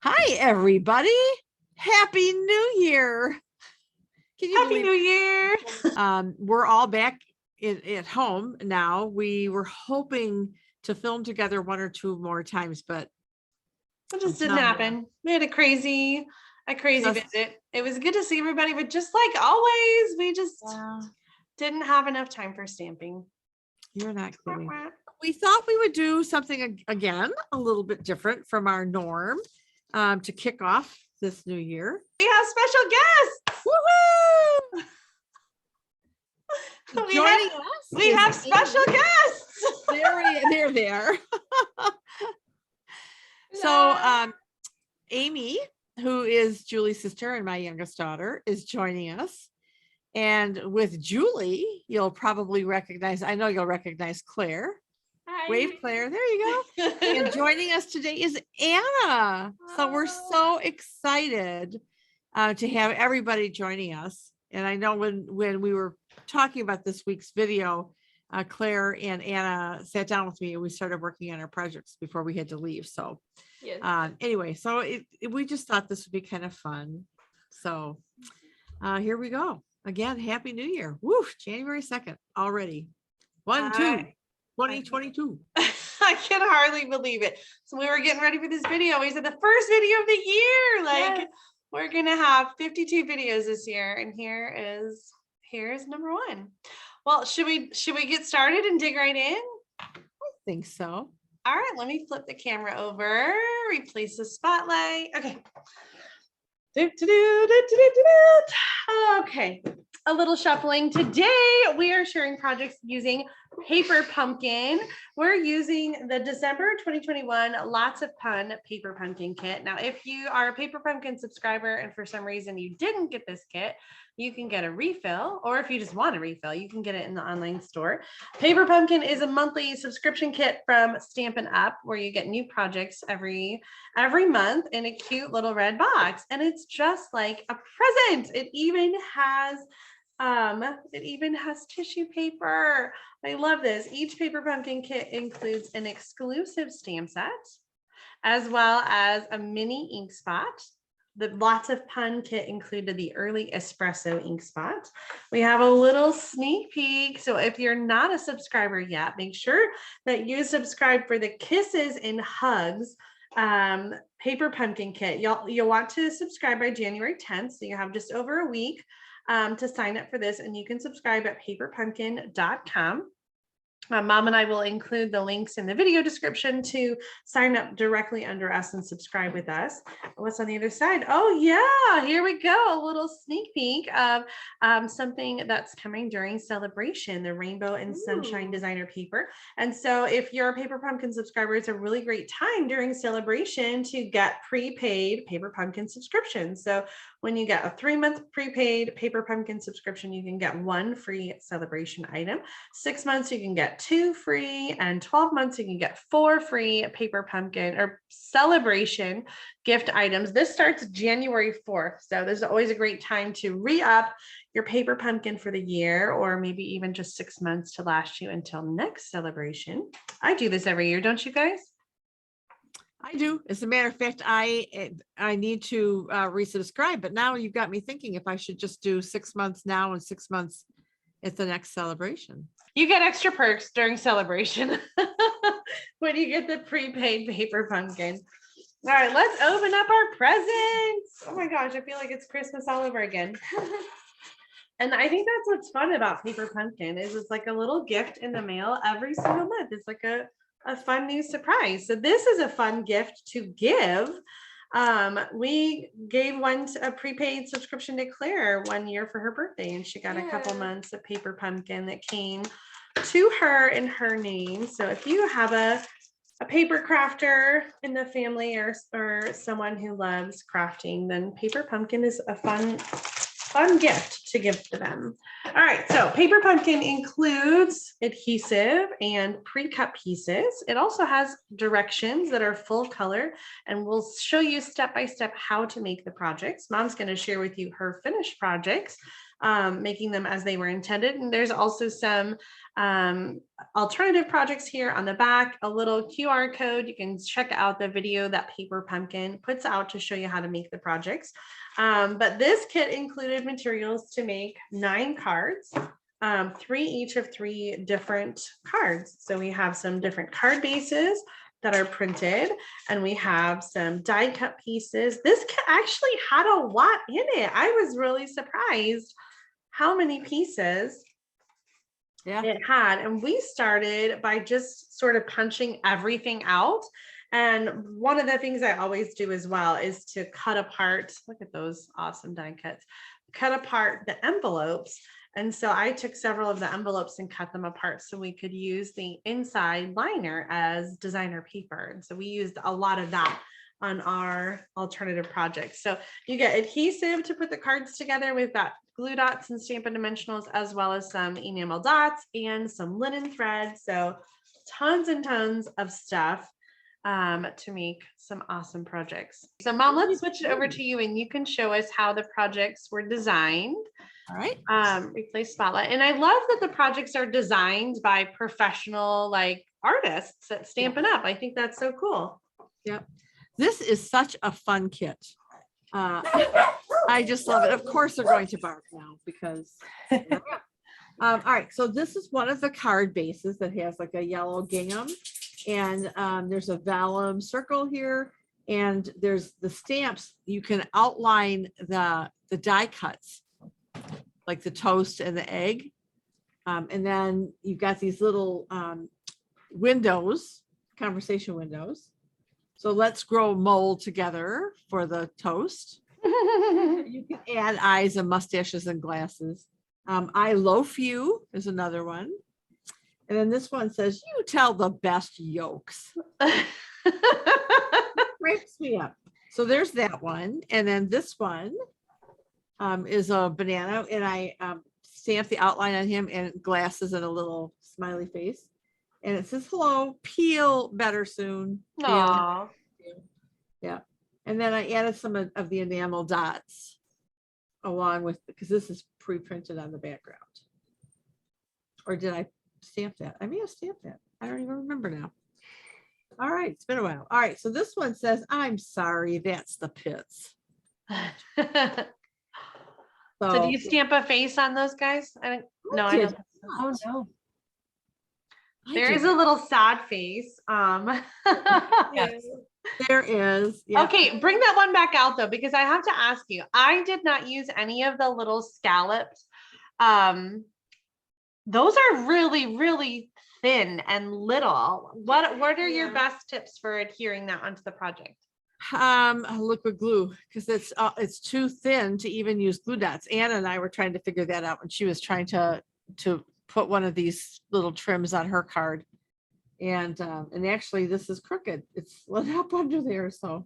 Hi, everybody. Happy New Year. Can you Happy believe New Year. we're all back at home now? We were hoping to film together one or two more times, but It just didn't happen. We had a crazy visit. It was good to see everybody, but just like always, we just didn't have enough time for stamping. You're not kidding. We thought we would do something again, a little bit different from our norm to kick off this new year. We have special guests. Woohoo! We have special guests. They're there. So Aimee, who is Julie's sister and my youngest daughter, is joining us. And with Julie, you'll probably recognize, I know you'll recognize Claire. Hi. Wave Claire, there you go. And joining us today is Anna. So we're so excited to have everybody joining us. And I know when we were talking about this week's video, Claire and Anna sat down with me and we started working on our projects before we had to leave. So yes. Anyway, so we just thought this would be kind of fun. So here we go. Again, Happy New Year. Woo, January 2nd already. 2022. I can hardly believe it. So we were getting ready for this video. We said the first video of the year. Like yes. We're gonna have 52 videos this year, and here's number one. Well, should we get started and dig right in? I think so. All right, let me flip the camera over, replace the spotlight. Okay. Okay, a little shuffling. Today we are sharing projects using Paper Pumpkin. We're using the December 2021 Lots of Fun Paper Pumpkin Kit. Now, if you are a Paper Pumpkin subscriber and for some reason you didn't get this kit, you can get a refill, or if you just want a refill, you can get it in the online store. Paper Pumpkin is a monthly subscription kit from Stampin Up, where you get new projects every month in a cute little red box, and it's just like a present. It even has tissue paper. I love this. Each Paper Pumpkin kit includes an exclusive stamp set, as well as a mini ink spot. The Lots of Fun kit included the early espresso ink spot. We have a little sneak peek. So if you're not a subscriber yet, make sure that you subscribe for the Kisses and Hugs Paper Pumpkin kit. You'll want to subscribe by January 10th. So you have just over a week to sign up for this, and you can subscribe at paperpumpkin.com. Mom and I will include the links in the video description to sign up directly under us and subscribe with us. What's on the other side? Oh yeah, here we go. A little sneak peek of something that's coming during Sale-a-Bration, the Rainbow and Sunshine Designer Paper. And so if you're a Paper Pumpkin subscriber, it's a really great time during Sale-a-Bration to get prepaid Paper Pumpkin subscription. So when you get a 3-month prepaid Paper Pumpkin subscription, you can get 1 free Sale-a-Bration item. 6 months, you can get 2 free, and 12 months, you can get 4 free Paper Pumpkin or Sale-a-Bration gift items. This starts January 4th. So this is always a great time to re-up your Paper Pumpkin for the year, or maybe even just 6 months to last you until next Sale-a-Bration. I do this every year, don't you guys? I do. As a matter of fact, I need to resubscribe, but now you've got me thinking if I should just do 6 months now and 6 months at the next celebration. You get extra perks during Sale-a-Bration when you get the prepaid Paper Pumpkin. All right, let's open up our presents. Oh my gosh, I feel like it's Christmas all over again. And I think that's what's fun about Paper Pumpkin is it's like a little gift in the mail every single month. It's like a fun new surprise. So this is a fun gift to give. We gave a prepaid subscription to Claire 1 year for her birthday, and she got a couple months of Paper Pumpkin that came to her in her name. So if you have a paper crafter in the family or someone who loves crafting, then Paper Pumpkin is a fun gift to give to them. All right, so Paper Pumpkin includes adhesive and pre-cut pieces. It also has directions that are full color, and we'll show you step by step how to make the projects. Mom's going to share with you her finished projects making them as they were intended. And there's also some alternative projects here on the back, a little QR code. You can check out the video that Paper Pumpkin puts out to show you how to make the projects. But this kit included materials to make 9 cards, 3 each of 3 different cards. So we have some different card bases that are printed, and we have some die cut pieces. This kit actually had a lot in it. I was really surprised how many pieces it had. And we started by just sort of punching everything out. And one of the things I always do as well is to cut apart, look at those awesome die cuts, cut apart the envelopes. And so I took several of the envelopes and cut them apart so we could use the inside liner as designer paper. And so we used a lot of that on our alternative projects. So you get adhesive to put the cards together. We've got glue dots and Stampin' Dimensionals, as well as some enamel dots and some linen thread. So tons and tons of stuff to make some awesome projects. So Mom, let's switch it over to you and you can show us how the projects were designed. All right. Replace spotlight. And I love that the projects are designed by professional like artists at Stampin' Up. I think that's so cool. Yep. This is such a fun kit. I just love it. Of course they're going to bark now because all right, so this is one of the card bases that has like a yellow gingham, and there's a vellum circle here, and there's the stamps. You can outline the die cuts, like the toast and the egg, and then you've got these little windows, conversation windows. So let's grow mold together for the toast. You can add eyes and mustaches and glasses. I loaf you is another one. And then this one says, you tell the best yolks. Breaks me up. So there's that one. And then this one is a banana, and I stamped the outline on him and glasses and a little smiley face. And it says, hello, peel better soon. Aww. Yeah. And then I added some of the enamel dots along with, because this is pre-printed on the background. Or did I stamp that? I may have stamped that. I don't even remember now. All right, it's been a while. All right, so this one says, I'm sorry, that's the pits. So do you stamp a face on those guys? I don't. Oh no. There is a little sad face. Yes. There is. Yeah. Okay, bring that one back out though, because I have to ask you, I did not use any of the little scallops. Those are really, really thin and little. What are your best tips for adhering that onto the project? Liquid glue, because it's too thin to even use glue dots. Anna and I were trying to figure that out when she was trying to put one of these little trims on her card, and actually this is crooked. It's lit up under there, so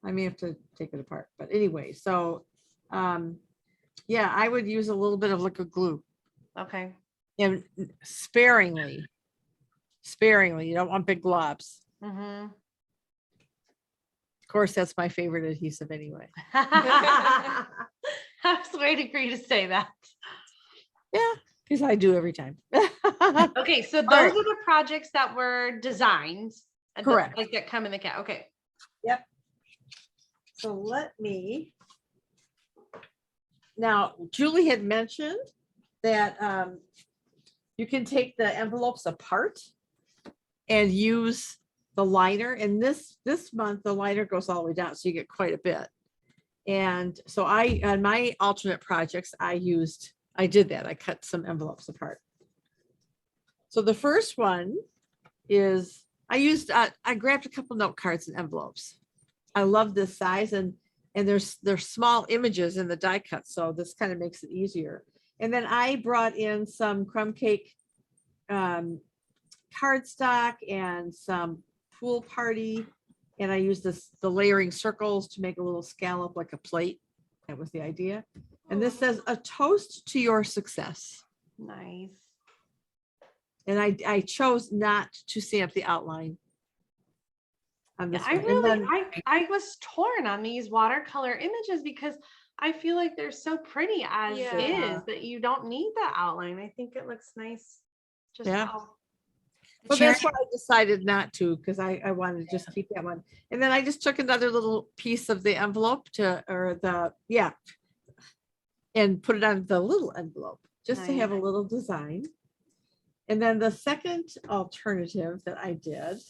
I may have to take it apart. But anyway, so yeah, I would use a little bit of liquid glue. Okay. And sparingly. You don't want big globs. Mm-hmm. Of course, that's my favorite adhesive anyway. I was waiting for you to say that. Yeah, because I do every time. Okay, so those are the projects that were designed. Correct. Like that come in the kit. Okay. Yep. So let me. Now, Julie had mentioned that you can take the envelopes apart and use the liner. And this month, the liner goes all the way down, so you get quite a bit. And so on my alternate projects, I did that. I cut some envelopes apart. So the first one is, I grabbed a couple note cards and envelopes. I love this size, and there's small images in the die cut, so this kind of makes it easier. And then I brought in some crumb cake cardstock and some pool party, and I used the layering circles to make a little scallop like a plate. That was the idea. And this says, a toast to your success. Nice. And I chose not to stamp the outline on this one. I was torn on these watercolor images because I feel like they're so pretty as Yeah. is that you don't need the outline. I think it looks nice. Just Yeah. how Well, Cherry- that's why I decided not to, because I wanted to just keep that one. And then I just took another little piece of the envelope and put it on the little envelope, just to have a Nice. little design. And then the second alternative that I did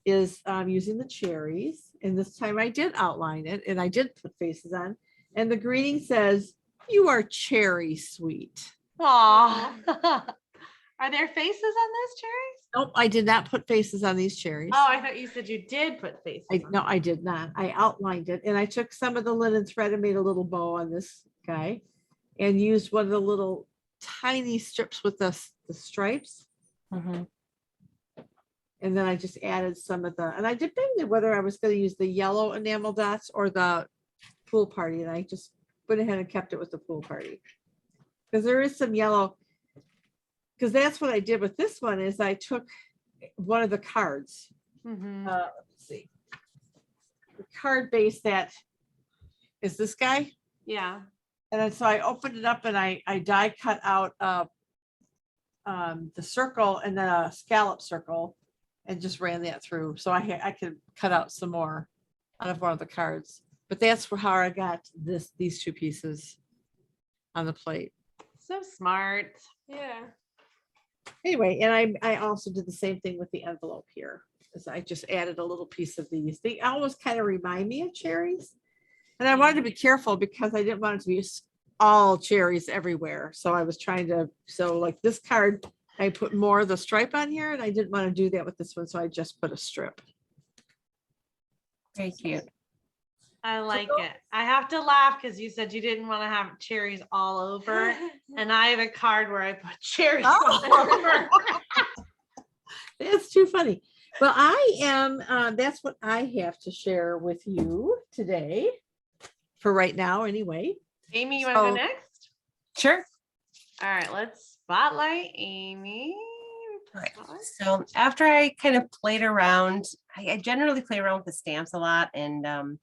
is using the cherries. And this time I did outline it and I did put faces on. And the greeting says, "You are cherry sweet." Aw. Are there faces on those cherries? Nope, I did not put faces on these cherries. Oh, I thought you said you did put faces. on No, I did not. I outlined it and I took some of the linen thread and made a little bow on this guy and used one of the little tiny strips with the stripes. Mhm. And then I just added some of and I debated whether I was going to use the yellow enamel dots or the pool party. And I just went ahead and kept it with the pool party. Because there is some yellow. Because that's what I did with this one is I took one of the cards. Mhm. Let's see. The card base that is this guy. Yeah. And then so I opened it up and I die cut out the circle and then a scallop circle and just ran that through. So I could cut out some more out of one of the cards. But that's how I got these two pieces on the plate. So smart. Yeah. Anyway, and I also did the same thing with the envelope here. Is I just added a little piece of these. They almost kind of remind me of cherries. And I wanted to be careful because I didn't want it to be all cherries everywhere. So I was trying to, like this card, I put more of the stripe on here and I didn't want to do that with this one. So I just put a strip. Very cute. I like it. I have to laugh because you said you didn't want to have cherries all over. And I have a card where I put cherries all over. That's too funny. Well, I am, that's what I have to share with you today. For right now, anyway. Aimee, you want to go So- next? Sure. All right, let's spotlight Aimee. All right. Spotlight. So after I kind of played around, I generally play around with the stamps a lot and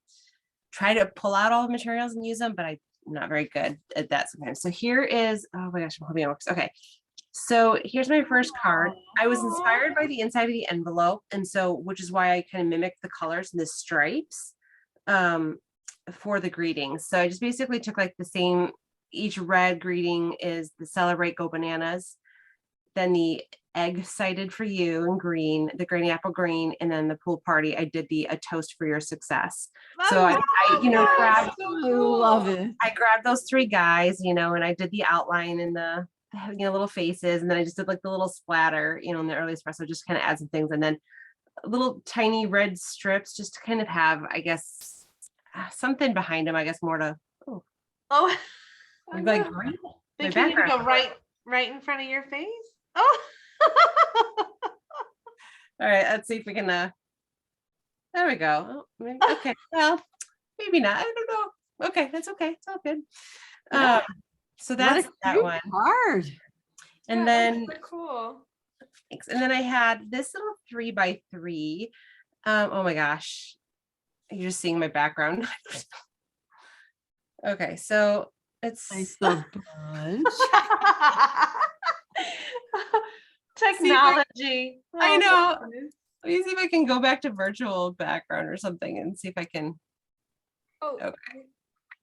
try to pull out all the materials and use them, but I'm not very good at that sometimes. So here is, oh my gosh, I'm hoping it works. Okay. So here's my first card. I was inspired by the inside of the envelope. And so, which is why I kind of mimicked the colors and the stripes for the greetings. So I just basically took like the same, each red greeting is the celebrate, go bananas. Then the egg cited for you in green, the granny apple green, and then the pool party. I did a toast for your success. So I grabbed, Love it. I grabbed those three guys, and I did the outline and the little faces, and then I just did like the little splatter, in the early espresso, just kind of add some things, and then little tiny red strips just to kind of have, I guess, something behind them. I guess more to Oh, like green. My thinking you to go background. right in front of your face. Oh. All right, let's see if we can. There we go. Oh, okay, well, maybe not. I don't know. Okay, that's okay. It's all good. So that's that one. Hard. And Yeah, then that's so cool. thanks. And then I had this little 3x3. Oh my gosh. You're just seeing my background. Okay, so it's Nice little bunch. Technology. I Oh, know. so funny. let me see if I can go back to virtual background or something and see if I can. Oh, Okay.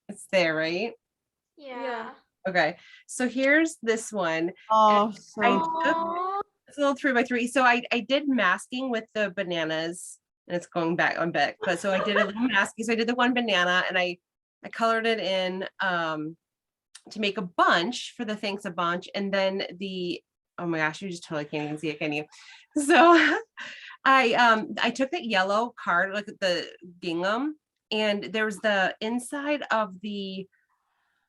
It's there, right? yeah. Okay. So here's this one. Oh, so I took Aw. it's a little 3x3. So I did masking with the bananas, and it's going back on back. But so I did a little masking. So I did the one banana and I colored it in to make a bunch for the thanks a bunch. And then oh my gosh, you just totally can't even see it, can you? So I took that yellow card, like the gingham, and there was the inside of the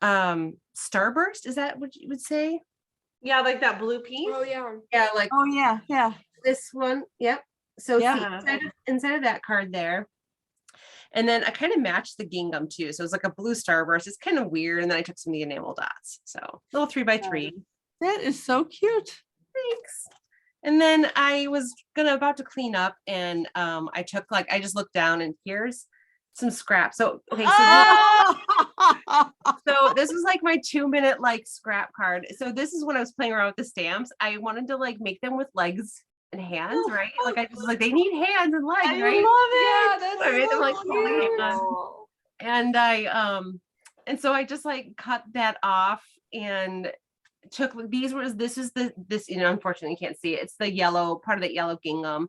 starburst. Is that what you would say? Yeah, like that blue piece. Oh, yeah. Yeah, like oh yeah, yeah. this one. Yep. So Yeah. see, inside of that card there. And then I kind of matched the gingham too. So it's like a blue starburst. It's kind of weird. And then I took some of the enamel dots. So little 3x3. That is so cute. Thanks. And then I was about to clean up, and I took I just looked down, and here's some scraps. So, okay. So Oh, So this was like my 2-minute like scrap card. So this is when I was playing around with the stamps. I wanted to like make them with legs and hands, right? Like I was like, they need hands and legs, I right? love it. Yeah, So that's I made them like so holding cute. hands. And and so I just like cut that off and took this is this, unfortunately you can't see it. It's the yellow part of the yellow gingham.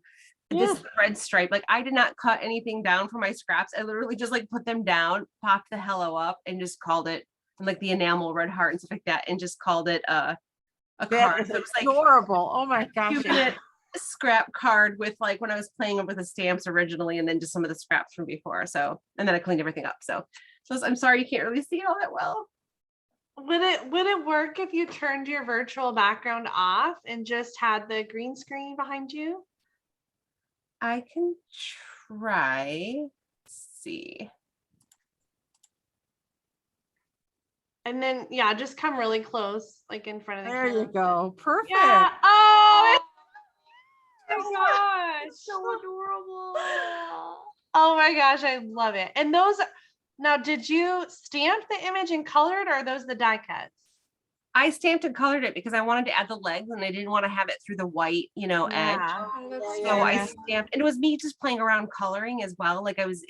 This is the red stripe. Like I did not cut anything down for my scraps. I literally just like put them down, popped the hello up, and just called it, and like the enamel red heart and stuff like that, and just called it a That card. is So it was like adorable. Oh my gosh. 2-minute scrap card with like when I was playing with the stamps originally, and then just some of the scraps from before. So, and then I cleaned everything up. So I'm sorry you can't really see it all that well. Would it work if you turned your virtual background off and just had the green screen behind you? I can try. Let's see. And then, yeah, just come really close, like in front of the There you camera. go. Perfect. Yeah. Oh, Oh my gosh, so adorable. oh my gosh, I love it. And those, now, did you stamp the image and color it, or are those the die cuts? I stamped and colored it because I wanted to add the legs and I didn't want to have it through the white, edge. Yeah. Oh, that's Yeah, So I yeah. stamped, and it was me just playing around coloring as well. Like it was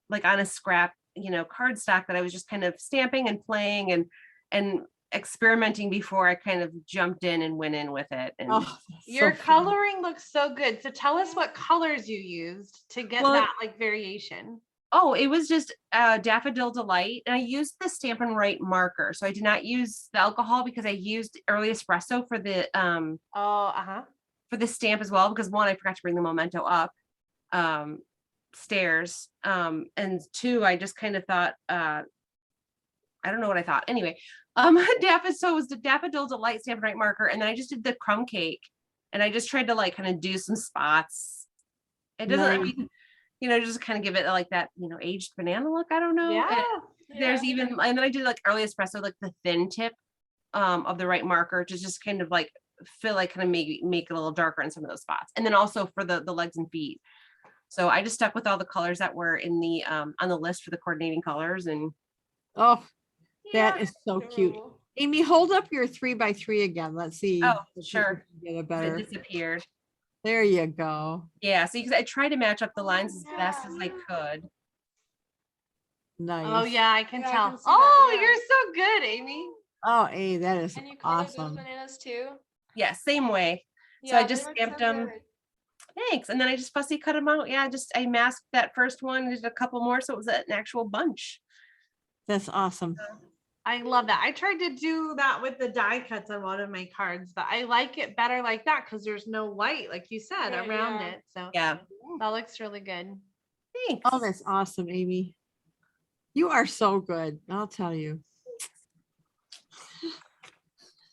like on a scrap, cardstock that I was just kind of stamping and playing and experimenting before I kind of jumped in and went in with it. And Oh, that's Your so fun. coloring looks so good. So tell us what colors you used to get Well, that like variation. oh, it was just Daffodil Delight, and I used the Stampin' Right marker. So I did not use the alcohol because I used Early Espresso for the Oh, uh-huh. for the stamp as well, because one, I forgot to bring the memento up stairs, and two, I just kind of thought I don't know what I thought. Anyway, so it was the Daffodil Delight Stampin' Right marker, and then I just did the crumb cake, and I just tried to like kind of do some spots. It doesn't, I Nice. mean, just kind of give it like that, aged banana look. I don't know. Yeah. There's even, and then I did like Early Espresso, like the thin tip of the right marker to just kind of like feel like kind of make it a little darker in some of those spots. And then also for the legs and feet. So I just stuck with all the colors that were in the on the list for the coordinating colors. And Oh, that Yeah, is so cute. adorable. Amy, hold up your 3x3 again. Let's see. Oh, if sure. we can Get a it better. disappeared. There you go. Yeah, so because I tried to match up the lines as best as I could. Nice. Oh yeah, I can Yeah, I tell. can see that, Oh, yeah. you're so good, Amy. Oh, hey, that is And you colored those awesome. bananas too? Yeah, same way. So I Yeah, they just look stamped so them. good. Thanks. And then I just fussy cut them out. Yeah, I masked that first one, did a couple more, so it was an actual bunch. That's awesome. I love that. I tried to do that with the die cuts on one of my cards, but I like it better like that because there's no white, like you said, Right, around yeah. it. So Yeah, that looks really good. thanks. Oh, that's awesome, Amy. You are so good. I'll tell you.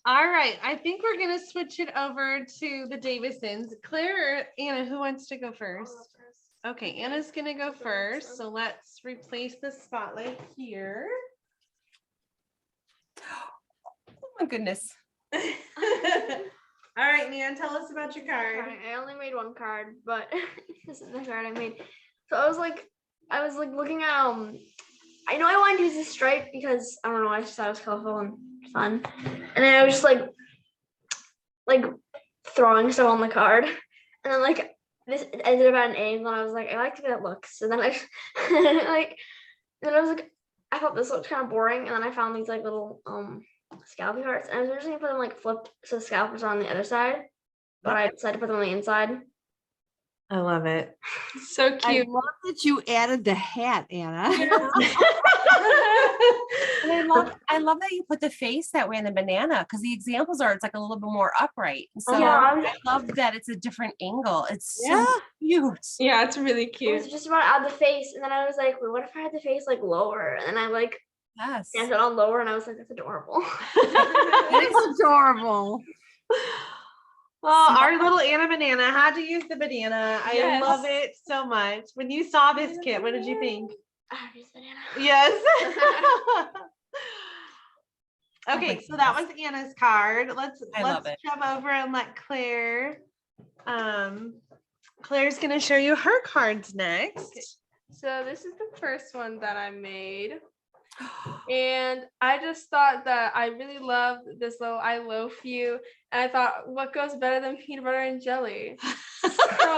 All right. I think we're going to switch it over to the Davisons. Claire or Anna, who wants to go first? Okay, Anna's going to go first. So let's replace the spotlight here. Oh my goodness. All right, Nan, tell us about your card. Alright, I only made one card, but this is the card I made. So I was like looking at I know I wanted to use this stripe because I don't know, I just thought it was colorful and fun. And then I was just like throwing stuff on the card. And then like this ended up at an A, and then I was like, I like the way that looks. So then I then I was like, I thought this looked kind of boring, and then I found these like little scalpy hearts, and I was originally gonna put them like flipped so the scalpers on the other side, but I decided to put them on the inside. I love it. So I love that you added the hat, Anna. And I love that you put the face that way in the banana, because the examples are it's like a little bit more upright. And so Yeah, I love that it's a different angle. It's so Yeah. cute. yeah, it's really Oh, cute. Mm-hmm. I was just about to add the face, and then I was like, wait, what if I had the face like lower? And then I like Yes. stamped it on lower, and I was like, that's adorable. It's adorable. Well, our little Anna banana had to use the banana. I Yes. love it so much. When you saw this kit, what did you think? Ah, here's the banana. Yes. Okay, my so that was Anna's card. Let's I love it. jump over and let Claire. Claire's gonna show you her cards next. So this is the first one that I made. And I just thought that I really loved this little I loaf you. And I thought, what goes better than peanut butter and jelly? So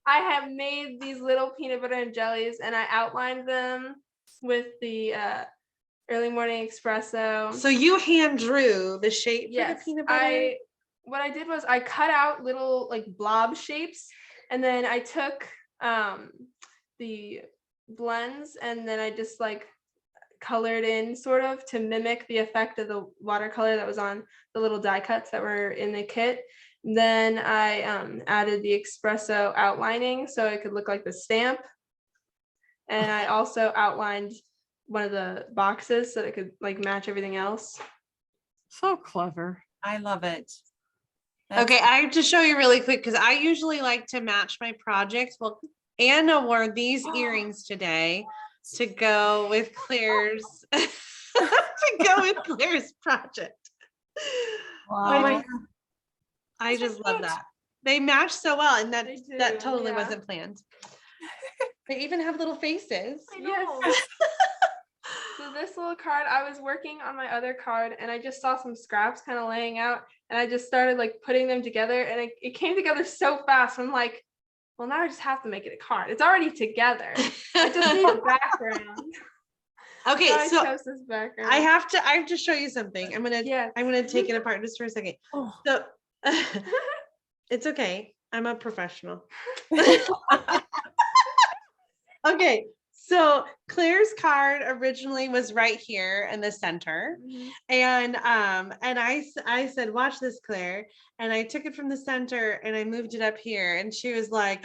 I have made these little peanut butter and jellies and I outlined them with the early morning espresso. So you hand drew the shape for the Yes, peanut butter? what I did was I cut out little like blob shapes and then I took the blends and then I just like colored in sort of to mimic the effect of the watercolor that was on the little die cuts that were in the kit. Then I added the espresso outlining so it could look like the stamp. And I also outlined one of the boxes so that it could like match everything else. So clever. I love it. Okay, I have to show you really quick because I usually like to match my projects. Well, Anna wore these earrings today to go with Claire's project. Wow. I just love that. They match so well, and that They do, that totally yeah. wasn't planned. They even have little faces. I Yes. know. So this little card, I was working on my other card and I just saw some scraps kind of laying out and I just started like putting them together and it came together so fast. I'm like, well, now I just have to make it a card. It's already together. I just need a background. Okay, So I so chose this background. I have to show you something. I'm gonna take it apart just for a second. Oh. So it's okay. I'm a professional. Okay, so Claire's card originally was right here in the center. Mhm. And I said, watch this, Claire. And I took it from the center and I moved it up here. And she was like,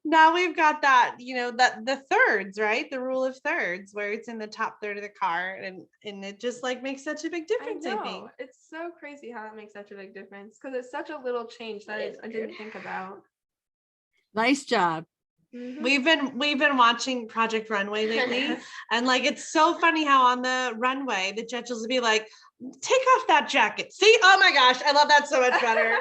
now we've got that, that the thirds, right? The rule of thirds, where it's in the top third of the card. And it just like makes such a big difference, I think. know. It's so crazy how it makes such a big difference because it's such a little change that It is I didn't think about. Nice job. Mhm. We've been watching Project Runway lately, and like it's so funny how on the runway the judges will be like, "Take off that jacket." See, oh my gosh, I love that so much better.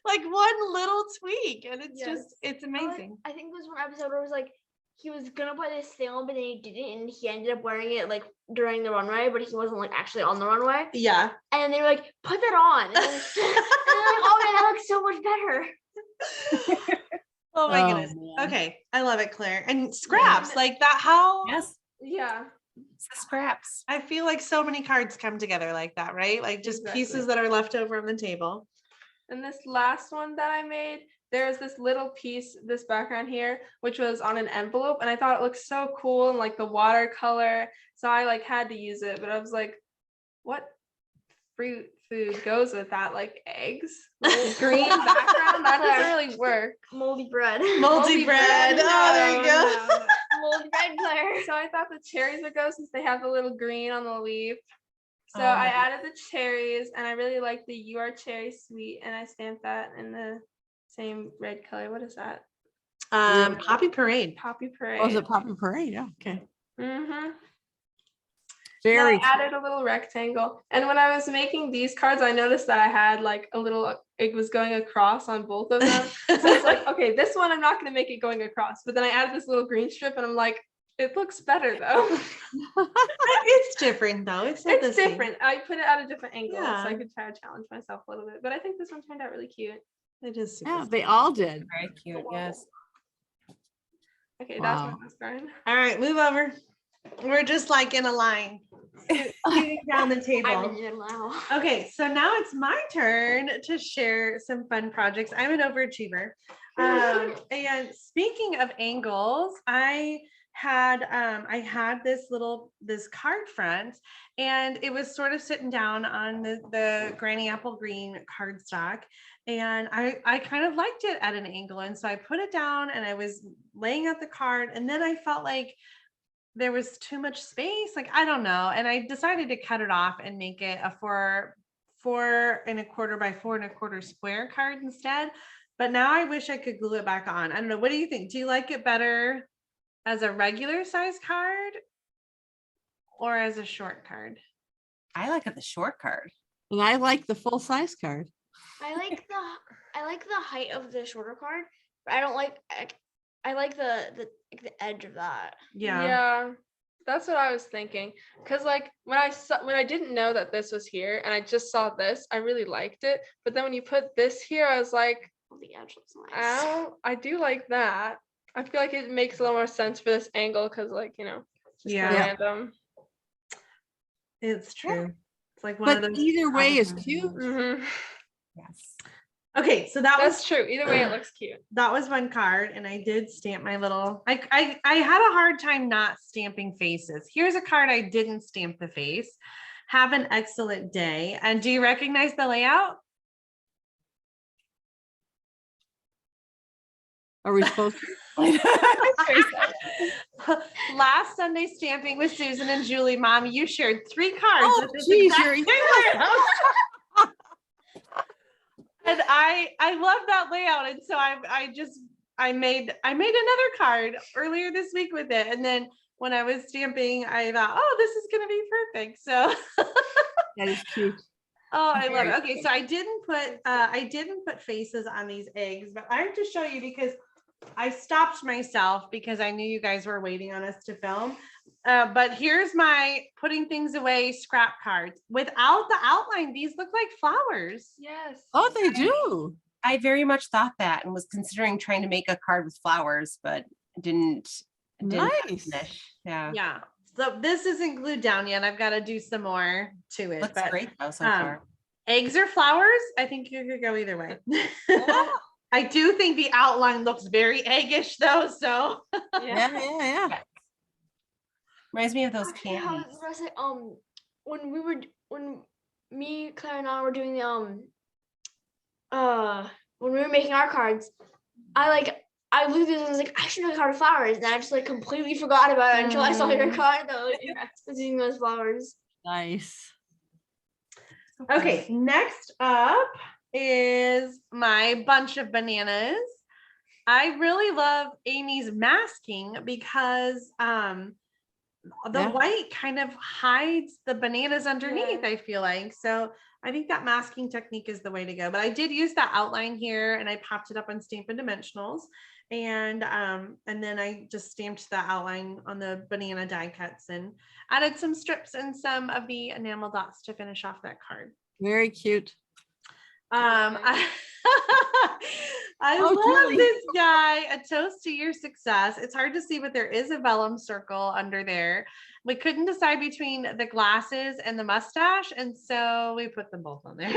like one little tweak, and it's Yes. it's amazing. I think there was one episode where it was like he was gonna put this thing on, but then he didn't, and he ended up wearing it like during the runway, but he wasn't like actually on the runway. Yeah. And they were like, "Put that on," and, then, and they're like, "Oh man, that looks so much better." Oh my Oh, goodness. man. Okay, I love it, Claire. And scraps like that. How Yes, Yeah. it's the scraps. I feel like so many cards come together like that, right? Like just Exactly. pieces that are left over on the table. And this last one that I made, there's this little piece, this background here, which was on an envelope. And I thought it looked so cool and like the watercolor. So I like had to use it, but I was like, what fruit food goes with that? Like eggs? With green background? That doesn't really work. Moldy bread. Moldy bread. Oh, there you go. No. Moldy bread, Claire. So I thought the cherries would go since they have the little green on the leaf. So Oh, I nice. added the cherries and I really like the "You Are Cherry Sweet" and I stamped that in the same red color. What is that? Poppy Parade. Poppy Parade. Oh, is it Poppy Parade? Yeah, okay. Mm-hmm. Very I added a little rectangle. And when I was making these cards, I noticed that I had like a little, it was going across on both of them. So it's like, okay, this one, I'm not going to make it going across. But then I added this little green strip and I'm like, it looks better though. It's different though. It's not the It's same. different. I put it at a different angle so Yeah. I could try to challenge myself a little bit. But I think this one turned out really cute. It is super Yeah, cute. they all did. Very cute. Yes. Okay, that's Wow. my last card. All right, move over. We're just like in a line. Sitting down the I'm table. in it now. Okay, so now it's my turn to share some fun projects. I'm an overachiever. And speaking of angles, I had this card front and it was sort of sitting down on the Granny Apple Green cardstock. And I kind of liked it at an angle. And so I put it down and I was laying out the card. And then I felt like there was too much space. Like, I don't know. And I decided to cut it off and make it a 4.25 by 4.25 square card instead. But now I wish I could glue it back on. I don't know. What do you think? Do you like it better as a regular size card or as a short card? I like it the short card. And I like the full size card. I like the height of the shorter card. I don't like. I like the edge of that. Yeah. That's what I was thinking. Cause like when I didn't know that this was here and I just saw this, I really liked it. But then when you put this here, I was like, Oh, the edge looks nice. ow, I do like that. I feel like it makes a little more sense for this angle because like, just Yeah. random. It's true. It's like one But of those. either way is avocado cute. ones. Mhm. Yes. Okay, so that That's was true. Either way, it looks cute. that was one card, and I did stamp my little. I had a hard time not stamping faces. Here's a card I didn't stamp the face. Have an excellent day. And do you recognize the layout? Are we supposed to? Last Sunday stamping with Susan and Julie, Mom, you shared 3 cards. Oh, with this geez, exact you're same yes. layout. And I love that layout. And so I made another card earlier this week with it. And then when I was stamping, I thought, oh, this is gonna be perfect. So That is cute. oh, I love it. Okay, so I didn't put faces on these eggs, but I have to show you because I stopped myself because I knew you guys were waiting on us to film. But here's my putting things away scrap cards. Without the outline, these look like flowers. Yes. Oh, they do. I very much thought that and was considering trying to make a card with flowers, but didn't Nice. finish. Yeah. Yeah. So this isn't glued down yet. I've got to do some more to it. Looks but great though so um, far. eggs or flowers, I think you could go either way. I do think the outline looks very eggish though. So Yeah, yeah. Reminds me of those Actually, I candies. was gonna say, when me, Claire, and I were doing the when we were making our cards, I looked at this and was like, I should make a card of flowers, and I just like completely forgot about it until I saw your card though. Using those flowers. Nice. okay, next up is my bunch of bananas. I really love Aimee's masking because the Yeah. white kind of hides the bananas underneath, Yeah. I feel like. So I think that masking technique is the way to go. But I did use that outline here and I popped it up on Stampin' Dimensionals. And then I just stamped the outline on the banana die cuts and added some strips and some of the enamel dots to finish off that card. Very cute. I Oh, love Julie. this guy. A toast to your success. It's hard to see, but there is a vellum circle under there. We couldn't decide between the glasses and the mustache, and so we put them both on there.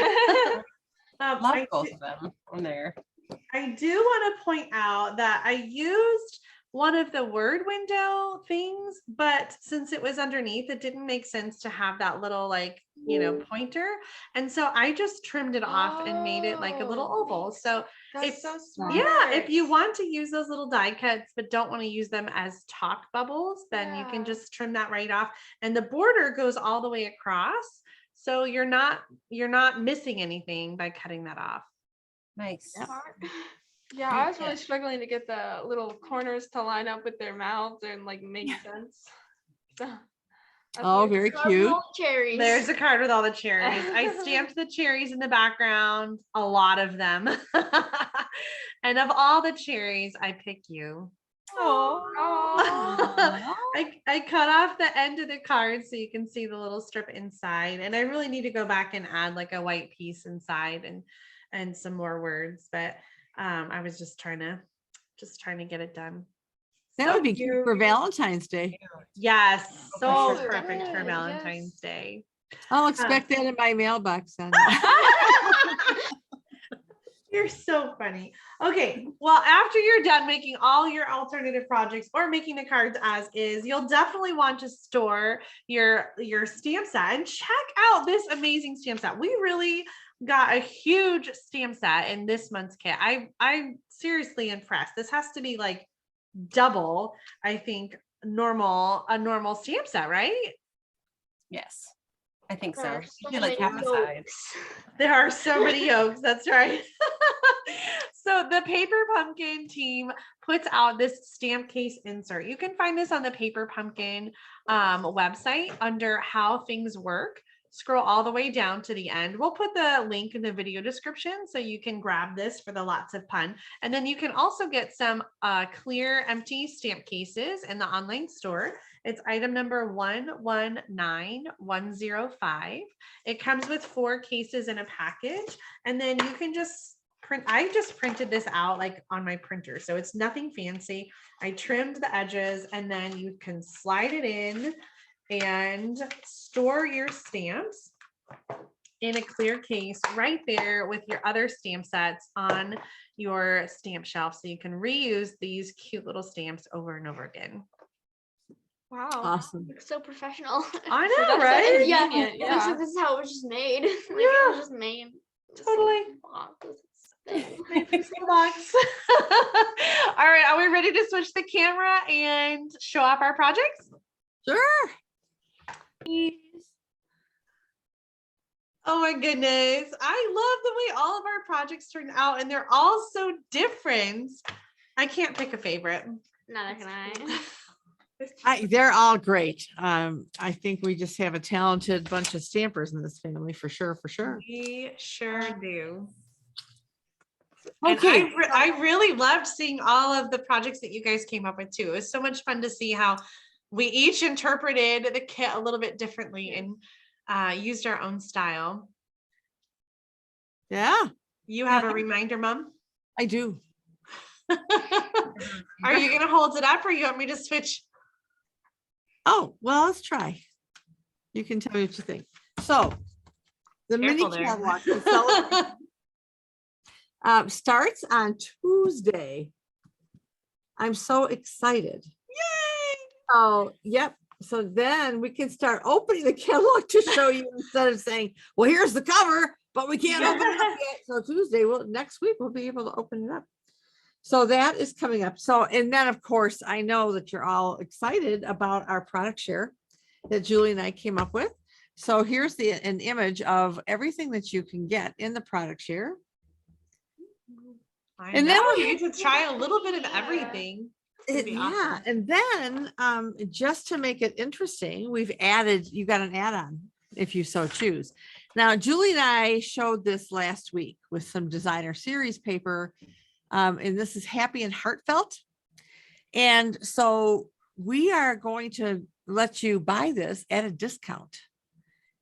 Love I both do- of them on there. I do want to point out that I used one of the word window things, but since it was underneath, it didn't make sense to have that little pointer. And so I just trimmed it off and made it like a little Oh, oval. So That's if- so smart. yeah, if you want to use those little die cuts, but don't want to use them as talk bubbles, then you can Yeah. just trim that right off. And the border goes all the way across. So you're not missing anything by cutting that off. Nice. Yeah. Yeah, I was really struggling to get the little corners to line up with their mouths and like make sense. So, that's Oh, really- very cute. Cherries. There's a card with all the cherries. I stamped the cherries in the background, a lot of them. And of all the cherries, I pick you. Aw. I cut off the end of the card so you can see the little strip inside. And I really need to go back and add like a white piece inside and some more words. But I was just trying to get it done. That So would be cute for Valentine's Day. yes, so Oh, perfect for yes. Valentine's Day. I'll expect that in my mailbox then. You're so funny. Okay, well, after you're done making all your alternative projects or making the cards as is, you'll definitely want to store your stamp set and check out this amazing stamp set. We really got a huge stamp set in this month's kit. I'm seriously impressed. This has to be like double, I think, a normal stamp set, right? Yes. I think so. There's so Usually like half many the size. yolks. There are so many yolks. That's right. So the Paper Pumpkin team puts out this stamp case insert. You can find this on the Paper Pumpkin website under How Things Work. scroll all the way down to the end. We'll put the link in the video description so you can grab this for the Lots of Pun. And then you can also get some clear empty stamp cases in the online store. It's item number 119105. It comes with 4 cases in a package, and then you can just print. I just printed this out like on my printer, so it's nothing fancy. I trimmed the edges, and then you can slide it in and store your stamps in a clear case right there with your other stamp sets on your stamp shelf, so you can reuse these cute little stamps over and over again. Wow. Awesome. Looks so professional. I know, That's right? Yeah. convenient, It looks yeah. like this is how it was just made. Like it Yeah. was just made. Just Totally. like, wow, this thing. Box. All right, are we ready to switch the camera and show off our projects? Sure. Oh my goodness. I love the way all of our projects turned out, and they're all so different. I can't pick a favorite. Neither can I. They're all great. I think we just have a talented bunch of stampers in this family for sure, for sure. We sure do. And Okay. I really loved seeing all of the projects that you guys came up with too. It was so much fun to see how we each interpreted the kit a little bit differently and used our own style. Yeah, You have a reminder, Mom? I do. Are you gonna hold it up, or you want me to switch? Oh, well, let's try. You can tell me what you think. So the mini Careful there. catalog the Sale-a-Bration, starts on Tuesday. I'm so excited. Yay! Oh, yep. So then we can start opening the catalog to show you instead of saying, well, here's the cover, but we can't open it up yet. So Tuesday, next week, we'll be able to open it up. So that is coming up. So, and then of course, I know that you're all excited about our product share that Julie and I came up with. So here's an image of everything that you can get in the product share. I And know, then we you get to try a little bit of everything. It'd be Yeah, awesome. and then just to make it interesting, we've added, you got an add-on if you so choose. Now, Julie and I showed this last week with some designer series paper, and this is Happy and Heartfelt. And so we are going to let you buy this at a discount.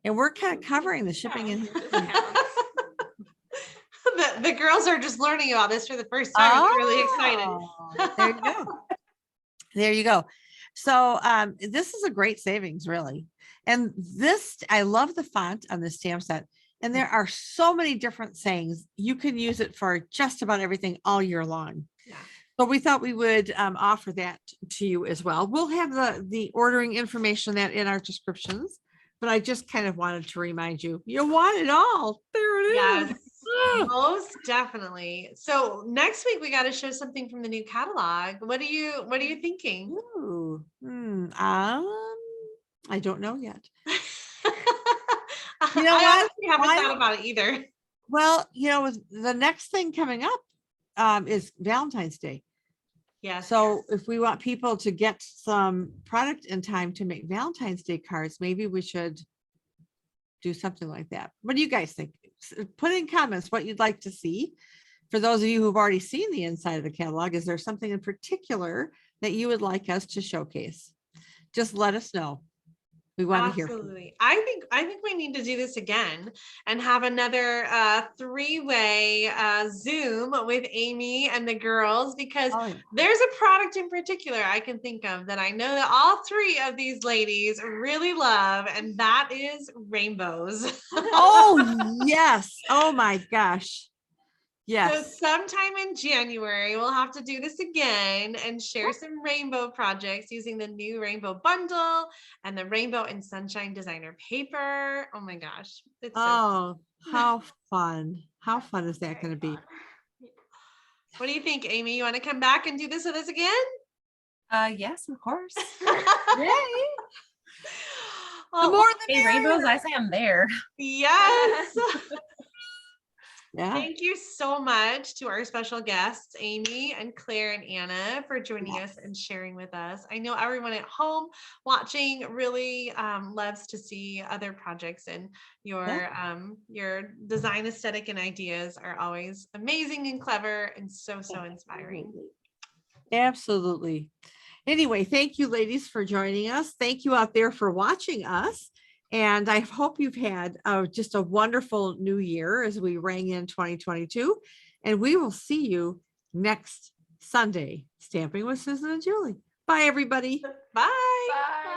And we're kind of covering the shipping and handling. The girls are just learning about this for the first time. I'm really excited. There you go. There you go. So this is a great savings, really. And this, I love the font on this stamp set. And there are so many different sayings. You can use it for just about everything all year long. Yeah. So we thought we would offer that to you as well. We'll have the ordering information that in our descriptions, but I just kind of wanted to remind you, you want it all. There it is. Yes, Ah. most definitely. So next week we got to show something from the new catalog. What are you thinking? Ooh, I don't know yet. You know I what? honestly haven't Why- thought about it either. Well, with the next thing coming up is Valentine's Day. Yes. So if we want people to get some product in time to make Valentine's Day cards, maybe we should do something like that. What do you guys think? Put in comments what you'd like to see. For those of you who've already seen the inside of the catalog, is there something in particular that you would like us to showcase? Just let us know. We want to hear from you. Absolutely. I think we need to do this again and have another 3-way Zoom with Aimee and the girls, because Oh, yeah. there's a product in particular I can think of that I know that all 3 of these ladies really love, and that is rainbows. Oh, yes. Oh my gosh. So Yes. sometime in January, we'll have to do this again and share some rainbow projects using the new rainbow bundle and the rainbow and sunshine designer paper. Oh my gosh. It's so Oh, how fun. How fun is that going to be? What do you think, Aimee? You want to come back and do this with us again? Yes, of course. Yay. Oh, The more the Hey, rainbows, merrier. I say I'm there. yes. Yeah. Thank you so much to our special guests, Aimee and Claire and Anna, for joining us and sharing with us. I know everyone at home watching really loves to see other projects, and your design aesthetic and ideas are always amazing and clever and so inspiring. Absolutely. Anyway, thank you, ladies, for joining us. Thank you out there for watching us. And I hope you've had just a wonderful new year as we rang in 2022. And we will see you next Sunday, Stamping with Susan and Julie. Bye, everybody. Bye. Bye.